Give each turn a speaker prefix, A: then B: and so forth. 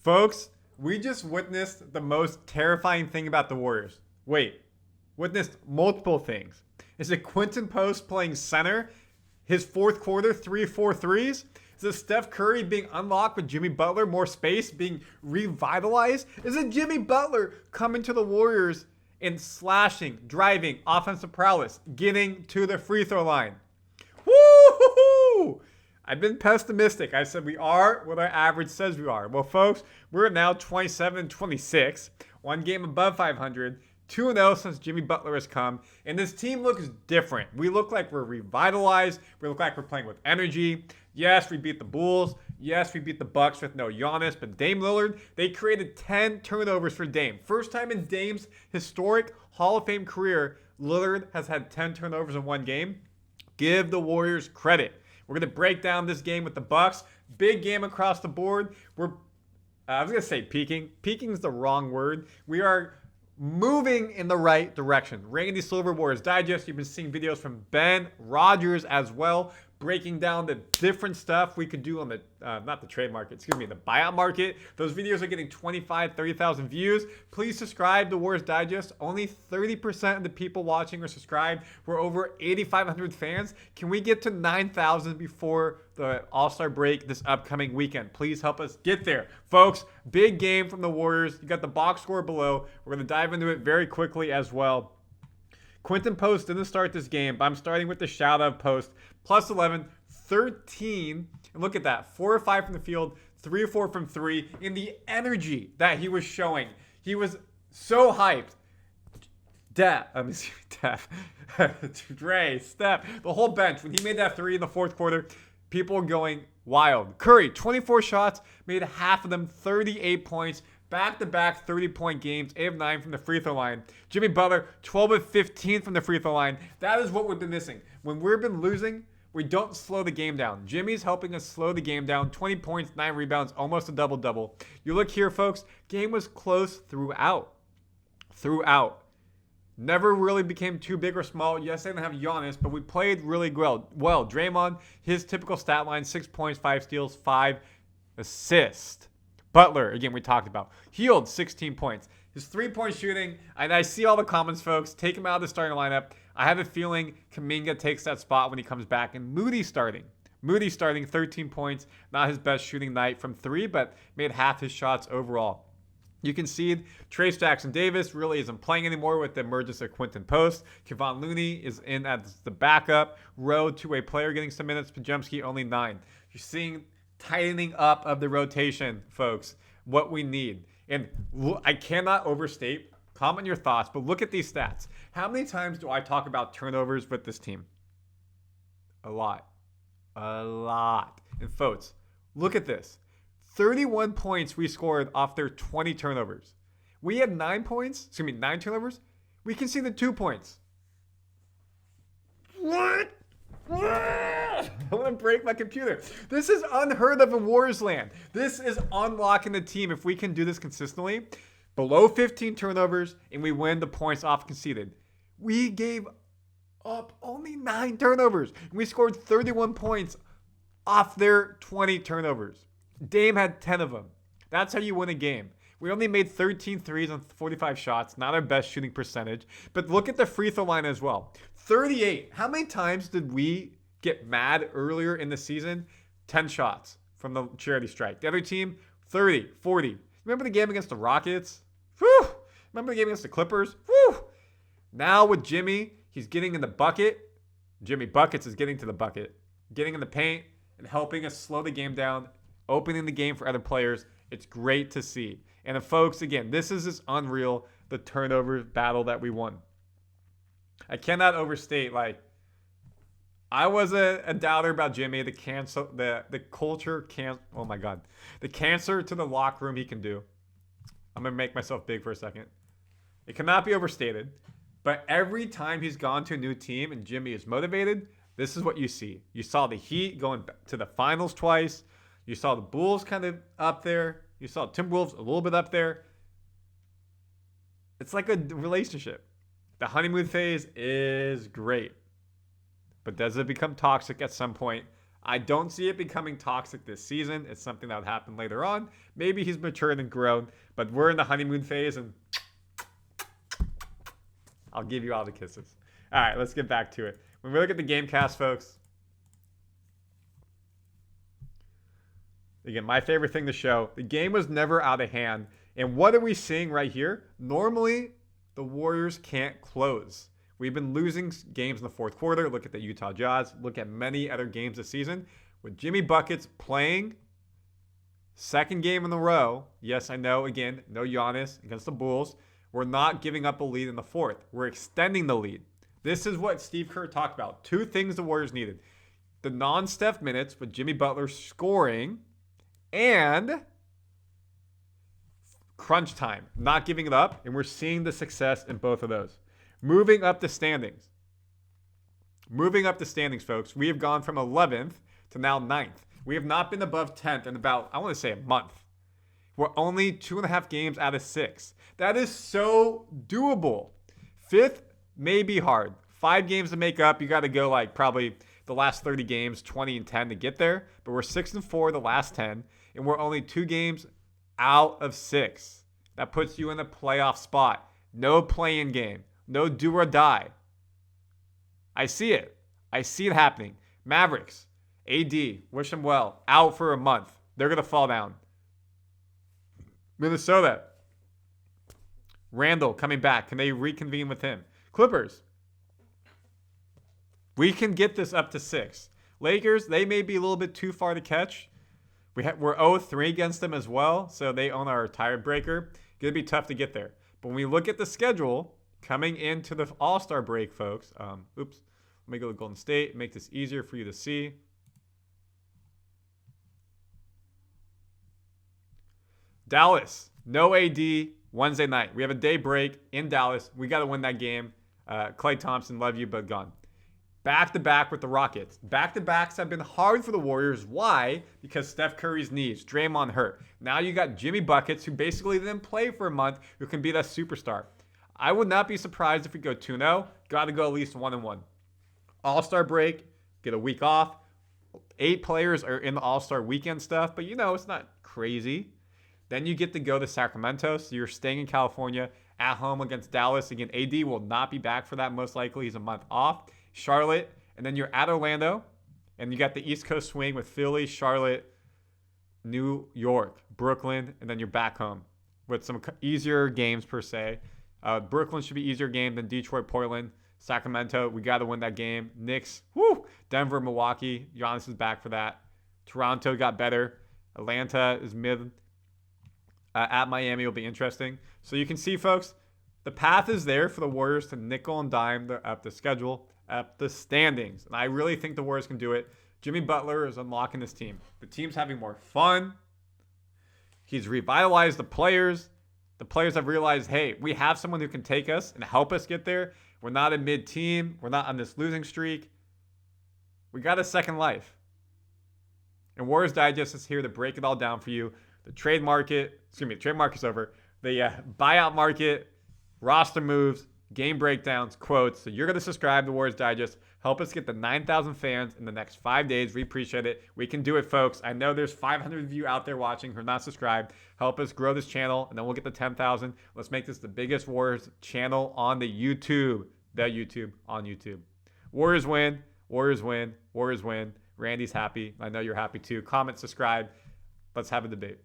A: Folks, we just witnessed the most terrifying thing about the Warriors. Wait, witnessed multiple things. Is it Quinten Post playing center? His fourth quarter, 3-4 threes? Is it Steph Curry being unlocked with Jimmy Butler, more space, being revitalized? Is it Jimmy Butler coming to the Warriors and slashing, driving, offensive prowess, getting to the free throw line? Woo-hoo-hoo! I've been pessimistic. I said we are what our average says we are. Well, folks, we're now 27-26, one game above 500, 2-0 since Jimmy Butler has come, and this team looks different. We look like we're revitalized. We look like we're playing with energy. Yes, we beat the Bulls. Yes, we beat the Bucks with no Giannis, but Dame Lillard, they created 10 turnovers for Dame. First time in Dame's historic Hall of Fame career, Lillard has had 10 turnovers in one game. Give the Warriors credit. We're going to break down this game with the Bucks. Big game across the board. I was going to say peaking. Peaking is the wrong word. We are moving in the right direction. Randy Silver, Warriors Digest. You've been seeing videos from Ben Rogers as well, breaking down the different stuff we could do on the, not the trade market, the buyout market. Those videos are getting 25, 30,000 views. Please subscribe to Warriors Digest. Only 30% of the people watching are subscribed. We're over 8,500 fans. Can we get to 9,000 before the All-Star break this upcoming weekend? Please help us get there. Folks, big game from the Warriors. You got the box score below. We're going to dive into it very quickly as well. Quinten Post didn't start this game, but I'm starting with the shout-out Post. Plus 11, 13, and look at that. 4 or 5 from the field, 3 or 4 from 3. In the energy that he was showing, he was so hyped. Dre, Steph, the whole bench. When he made that 3 in the fourth quarter, people were going wild. Curry, 24 shots, made half of them 38 points. Back-to-back 30-point games, 8 of 9 from the free throw line. Jimmy Butler, 12 of 15 from the free throw line. That is what we've been missing. When we've been losing, we don't slow the game down. Jimmy's helping us slow the game down. 20 points, 9 rebounds, almost a double-double. You look here, folks, game was close throughout. Never really became too big or small. Yes, they didn't have Giannis, but we played really well. Draymond, his typical stat line, 6 points, 5 steals, 5 assists. Butler, again, we talked about. Hield, 16 points. His three-point shooting, and I see all the comments, folks. Take him out of the starting lineup. I have a feeling Kuminga takes that spot when he comes back, and Moody starting. 13 points. Not his best shooting night from 3, but made half his shots overall. You can see Trayce Jackson-Davis really isn't playing anymore with the emergence of Quinten Post. Kevon Looney is in as the backup. Road to a player getting some minutes. Podziemski only 9. You're seeing tightening up of the rotation, folks. What we need. And I cannot overstate. Comment your thoughts, but look at these stats. How many times do I talk about turnovers with this team? A lot. And folks, look at this. 31 points we scored off their 20 turnovers. We had 9 turnovers. We conceded 2 points. What? I want to break my computer. This is unheard of in Warriors land. This is unlocking the team if we can do this consistently. Below 15 turnovers, and we win the points off conceded. We gave up only 9 turnovers. And we scored 31 points off their 20 turnovers. Dame had 10 of them. That's how you win a game. We only made 13 threes on 45 shots. Not our best shooting percentage. But look at the free throw line as well. 38. How many times did we get mad earlier in the season? 10 shots from the charity strike. The other team, 30, 40. Remember the game against the Rockets? Whew. Remember the game against the Clippers? Whew. Now with Jimmy, he's getting in the bucket. Jimmy Buckets is getting to the bucket. Getting in the paint and helping us slow the game down. Opening the game for other players. It's great to see. And folks, again, this is just unreal, the turnover battle that we won. I cannot overstate, I was a doubter about Jimmy, the cancer to the locker room he can do. I'm going to make myself big for a second. It cannot be overstated, but every time he's gone to a new team and Jimmy is motivated, this is what you see. You saw the Heat going to the finals twice. You saw the Bulls kind of up there. You saw Timberwolves a little bit up there. It's like a relationship. The honeymoon phase is great. But does it become toxic at some point? I don't see it becoming toxic this season. It's something that would happen later on. Maybe he's matured and grown, but we're in the honeymoon phase, and I'll give you all the kisses. All right, let's get back to it. When we look at the game cast, folks, again, my favorite thing to show, the game was never out of hand. And what are we seeing right here? Normally, the Warriors can't close. We've been losing games in the fourth quarter. Look at the Utah Jazz. Look at many other games this season. With Jimmy Buckets playing second game in a row. Yes, I know, again, no Giannis against the Bulls. We're not giving up a lead in the fourth. We're extending the lead. This is what Steve Kerr talked about. Two things the Warriors needed. The non-Steph minutes with Jimmy Butler scoring and crunch time, not giving it up. And we're seeing the success in both of those. Moving up the standings. Moving up the standings, folks. We have gone from 11th to now 9th. We have not been above 10th in about, I want to say, a month. We're only 2.5 games out of 6. That is so doable. 5th may be hard. 5 games to make up. You got to go like probably the last 30 games, 20 and 10 to get there. But we're 6-4 the last 10. And we're only 2 games out of 6. That puts you in a playoff spot. No play-in game. No do or die. I see it. I see it happening. Mavericks, AD, wish them well. Out for a month. They're going to fall down. Minnesota, Randall coming back. Can they reconvene with him? Clippers, we can get this up to 6. Lakers, they may be a little bit too far to catch. We're 0-3 against them as well, so they own our tiebreaker. Going to be tough to get there. But when we look at the schedule, coming into the All-Star break, folks. Let me go to Golden State. Make this easier for you to see. Dallas, no AD Wednesday night. We have a day break in Dallas. We got to win that game. Klay Thompson, love you, but gone. Back-to-back with the Rockets. Back-to-backs have been hard for the Warriors. Why? Because Steph Curry's knees. Draymond hurt. Now you got Jimmy Buckets, who basically didn't play for a month, who can be that superstar. I would not be surprised if we go 2-0. Got to go at least 1-1. All-Star break, get a week off. 8 players are in the All-Star weekend stuff, but it's not crazy. Then you get to go to Sacramento, so you're staying in California at home against Dallas. Again, AD will not be back for that most likely. He's a month off. Charlotte, and then you're at Orlando, and you got the East Coast swing with Philly, Charlotte, New York, Brooklyn, and then you're back home with some easier games per se. Brooklyn should be easier game than Detroit, Portland, Sacramento. We got to win that game. Knicks, Denver, Milwaukee. Giannis is back for that. Toronto got better. Atlanta is mid. At Miami will be interesting. So you can see, folks, the path is there for the Warriors to nickel and dime up the schedule, up the standings. And I really think the Warriors can do it. Jimmy Butler is unlocking this team. The team's having more fun. He's revitalized the players. The players have realized, hey, we have someone who can take us and help us get there. We're not a mid-team. We're not on this losing streak. We got a second life. And Warriors Digest is here to break it all down for you. The trade market's over. The buyout market, roster moves, game breakdowns, quotes. So you're going to subscribe to Warriors Digest. Help us get the 9,000 fans in the next 5 days. We appreciate it. We can do it, folks. I know there's 500 of you out there watching who are not subscribed. Help us grow this channel, and then we'll get to 10,000. Let's make this the biggest Warriors channel on the YouTube. On YouTube. Warriors win. Warriors win. Warriors win. Randy's happy. I know you're happy too. Comment, subscribe. Let's have a debate.